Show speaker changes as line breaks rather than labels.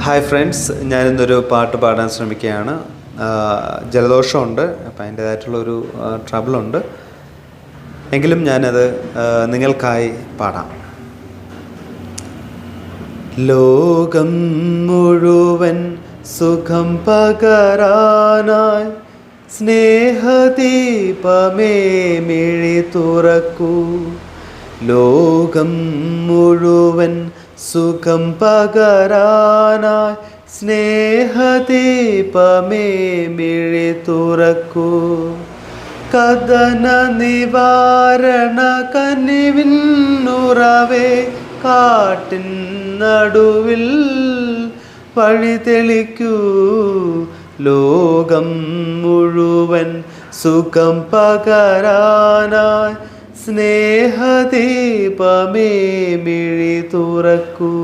Hi friends, ഞാനിന്നൊരു പാട്ട് പാടാൻ ശ്രമിക്കുകയാണ്. ജലദോഷമുണ്ട്, അപ്പം അതിൻ്റേതായിട്ടുള്ളൊരു ട്രബിളുണ്ട്. എങ്കിലും ഞാനത് നിങ്ങൾക്കായി പാടാം. ലോകം മുഴുവൻ സുഖം പകരാനായി സ്നേഹദീപമേ മിഴി തുറക്കൂ. ലോകം മുഴുവൻ സുഖം പകരാനായി സ്നേഹദീപമേ മിഴി തുറക്കൂ. കഥന നിവാരണ കനിവിന്നുറവേ കാട്ടിൻ നടുവിൽ വഴി തെളിക്കൂ. ലോകം മുഴുവൻ സുഖം പകരാനായി സ്നേഹദീപമേ മിഴി തുറക്കൂ.